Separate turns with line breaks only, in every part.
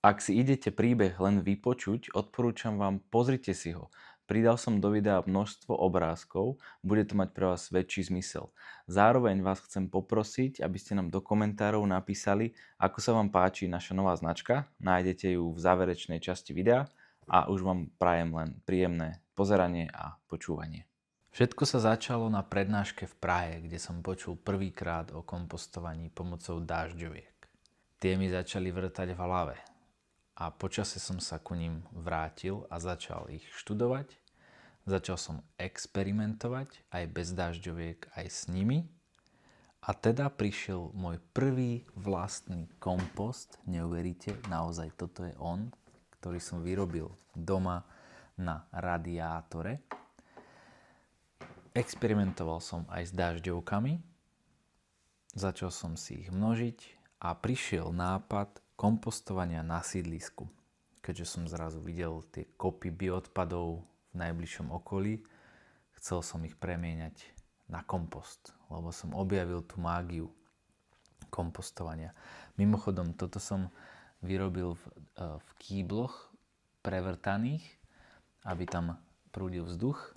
Ak si idete príbeh len vypočuť, odporúčam vám, pozrite si ho. Pridal som do videa množstvo obrázkov, bude to mať pre vás väčší zmysel. Zároveň vás chcem poprosiť, aby ste nám do komentárov napísali, ako sa vám páči naša nová značka. Nájdete ju v záverečnej časti videa a už vám prajem len príjemné pozeranie a počúvanie. Všetko sa začalo na prednáške v Prahe, kde som počul prvýkrát o kompostovaní pomocou dážďoviek. Tie mi začali vrtať v hlave a počase som sa ku ním vrátil a začal ich študovať. Začal som experimentovať aj bez dážďoviek, aj s nimi. A teda prišiel môj prvý vlastný kompost. Neuveríte, naozaj toto je on, ktorý som vyrobil doma na radiátore. Experimentoval som aj s dážďovkami. Začal som si ich množiť a prišiel nápad kompostovania na sídlisku. Keďže som zrazu videl tie kopy bioodpadov v najbližšom okolí, chcel som ich premieňať na kompost, lebo som objavil tú mágiu kompostovania. Mimochodom, toto som vyrobil v kýbloch prevrtaných, aby tam prúdil vzduch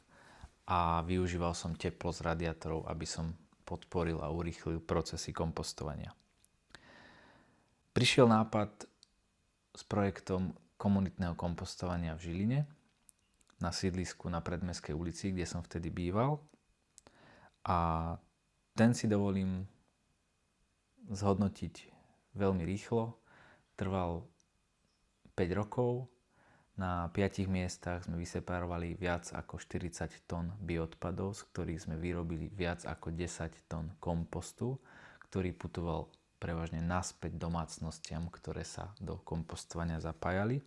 a využíval som teplo z radiátorov, aby som podporil a urýchlil procesy kompostovania. Prišiel nápad s projektom komunitného kompostovania v Žiline na sídlisku na Predmestskej ulici, kde som vtedy býval. A ten si dovolím zhodnotiť veľmi rýchlo. Trval 5 rokov. Na 5 miestach sme vyseparovali viac ako 40 tón bioodpadov, z ktorých sme vyrobili viac ako 10 tón kompostu, ktorý putoval prevažne naspäť domácnostiam, ktoré sa do kompostovania zapájali.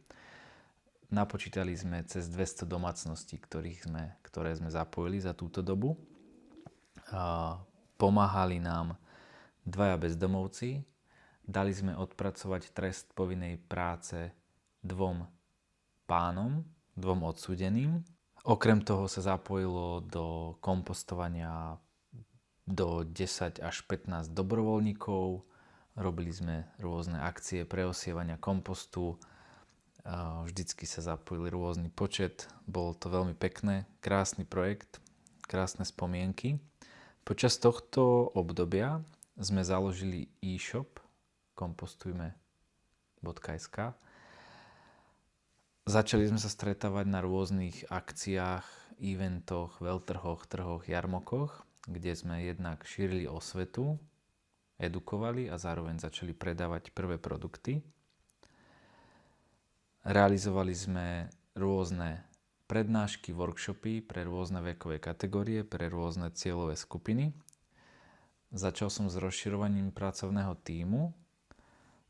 Napočítali sme cez 200 domácností, ktoré sme zapojili za túto dobu. Pomáhali nám 2 bezdomovci. Dali sme odpracovať trest povinnej práce 2 pánom, 2 odsúdeným. Okrem toho sa zapojilo do kompostovania do 10 až 15 dobrovoľníkov. Robili sme rôzne akcie preosievania kompostu. Vždycky sa zapojili rôzny počet. Bolo to veľmi pekné, krásny projekt, krásne spomienky. Počas tohto obdobia sme založili e-shop kompostujme.sk. Začali sme sa stretávať na rôznych akciách, eventoch, veľtrhoch, trhoch, jarmokoch, kde sme jednak šírili osvetu, edukovali a zároveň začali predávať prvé produkty. Realizovali sme rôzne prednášky, workshopy pre rôzne vekové kategórie, pre rôzne cieľové skupiny. Začal som s rozširovaním pracovného tímu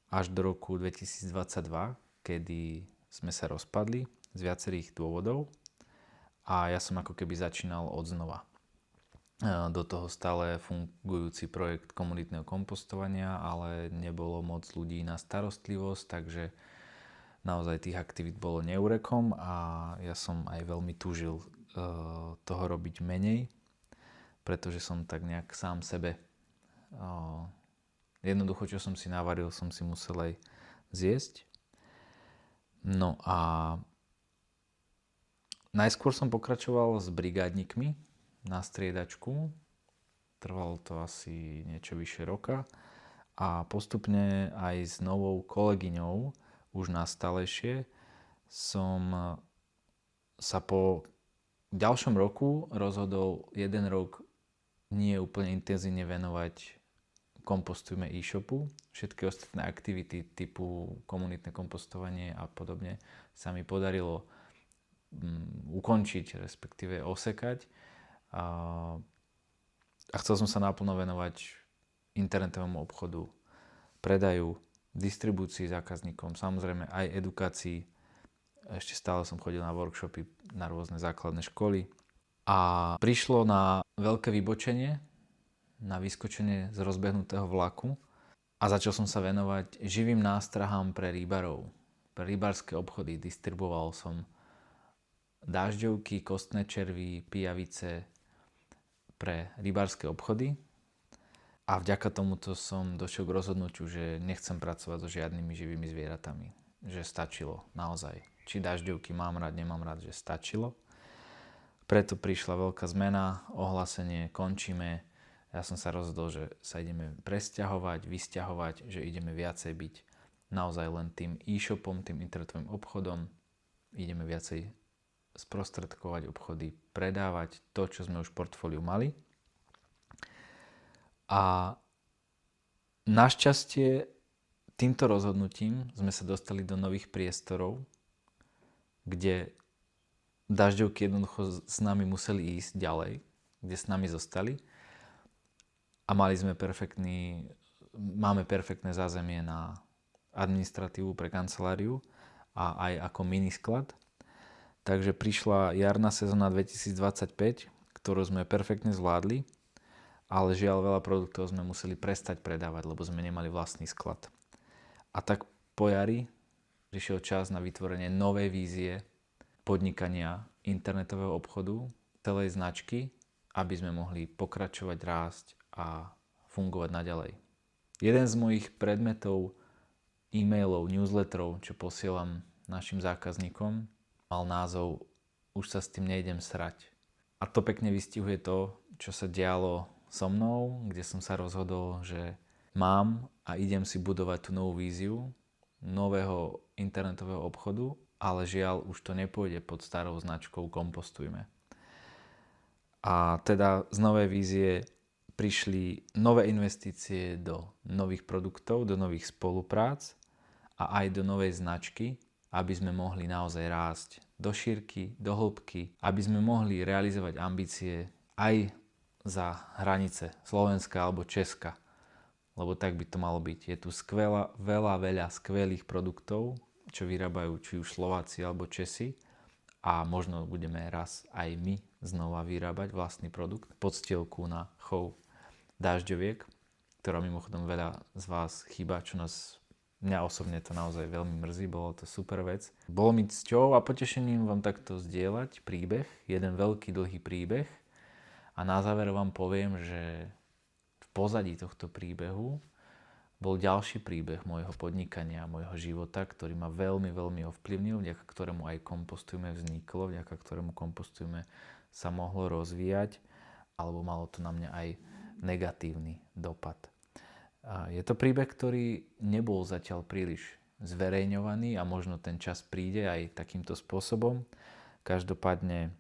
až do roku 2022, kedy sme sa rozpadli z viacerých dôvodov a ja som ako keby začínal od znova. Do toho stále fungujúci projekt komunitného kompostovania, ale nebolo moc ľudí na starostlivosť, takže naozaj tých aktivít bolo neúrekom a ja som aj veľmi túžil toho robiť menej, pretože som tak nejak sám sebe jednoducho, čo som si navaril, som si musel aj zjesť. No a najskôr som pokračoval s brigádnikmi na striedačku. Trvalo to asi niečo vyše roka a postupne aj s novou kolegyňou, už nastálejšie, som sa po ďalšom roku rozhodol 1 rok nie úplne intenzívne venovať Kompostujme e-shopu. Všetky ostatné aktivity typu komunitné kompostovanie a podobne sa mi podarilo ukončiť, respektíve osekať. A chcel som sa naplno venovať internetovému obchodu, predaju, distribúcii zákazníkom, samozrejme aj edukácii. Ešte stále som chodil na workshopy na rôzne základné školy. A prišlo na veľké vybočenie, na vyskočenie z rozbehnutého vlaku a začal som sa venovať živým nástrahám pre rýbarov, pre rybárske obchody. Distribuoval som dážďovky, kostné červy, pijavice pre rybárske obchody a vďaka tomuto som došiel k rozhodnutiu, že nechcem pracovať so žiadnymi živými zvieratami. že stačilo naozaj. Či dažďovky mám rád, nemám rád, že stačilo. Preto prišla veľká zmena, ohlásenie, končíme. Ja som sa rozhodol, že sa ideme presťahovať, vysťahovať, že ideme viacej byť naozaj len tým e-shopom, tým internetovým obchodom. Ideme viacej sprostredkovať obchody, predávať to, čo sme už v portfóliu mali. A našťastie týmto rozhodnutím sme sa dostali do nových priestorov, kde dažďovky jednoducho s nami museli ísť ďalej, kde s nami zostali. A máme perfektné zázemie na administratívu pre kanceláriu a aj ako minisklad. Takže prišla jarná sezóna 2025, ktorú sme perfektne zvládli, ale žiaľ veľa produktov sme museli prestať predávať, lebo sme nemali vlastný sklad. A tak po jari prišiel čas na vytvorenie novej vízie podnikania internetového obchodu, celej značky, aby sme mohli pokračovať, rásť a fungovať naďalej. Jeden z mojich predmetov, e-mailov, newsletterov, čo posielam našim zákazníkom, mal názov Už sa s tým nejdem srať. A to pekne vystihuje to, čo sa dialo so mnou, kde som sa rozhodol, že mám a idem si budovať tú novú víziu nového internetového obchodu, ale žiaľ už to nepôjde pod starou značkou Kompostujme. A teda z novej vízie prišli nové investície do nových produktov, do nových spoluprác a aj do novej značky, aby sme mohli naozaj rásť do šírky, do hĺbky, aby sme mohli realizovať ambície aj za hranice Slovenska alebo Česka. Lebo tak by to malo byť. Je tu veľa skvelých produktov, čo vyrábajú či už Slováci alebo Česi. A možno budeme raz aj my znova vyrábať vlastný produkt. Podstielku na chov dažďoviek, ktorá mimochodom veľa z vás chýba, mňa osobne to naozaj veľmi mrzí, bolo to super vec. Bolo mi cťou a potešením vám takto zdieľať príbeh, jeden veľký dlhý príbeh. A na záver vám poviem, že v pozadí tohto príbehu bol ďalší príbeh môjho podnikania, môjho života, ktorý ma veľmi ovplyvnil, vďaka ktorému aj Kompostujme vzniklo, vďaka ktorému Kompostujme sa mohlo rozvíjať, alebo malo to na mňa aj negatívny dopad. Je to príbeh, ktorý nebol zatiaľ príliš zverejňovaný a možno ten čas príde aj takýmto spôsobom. Každopádne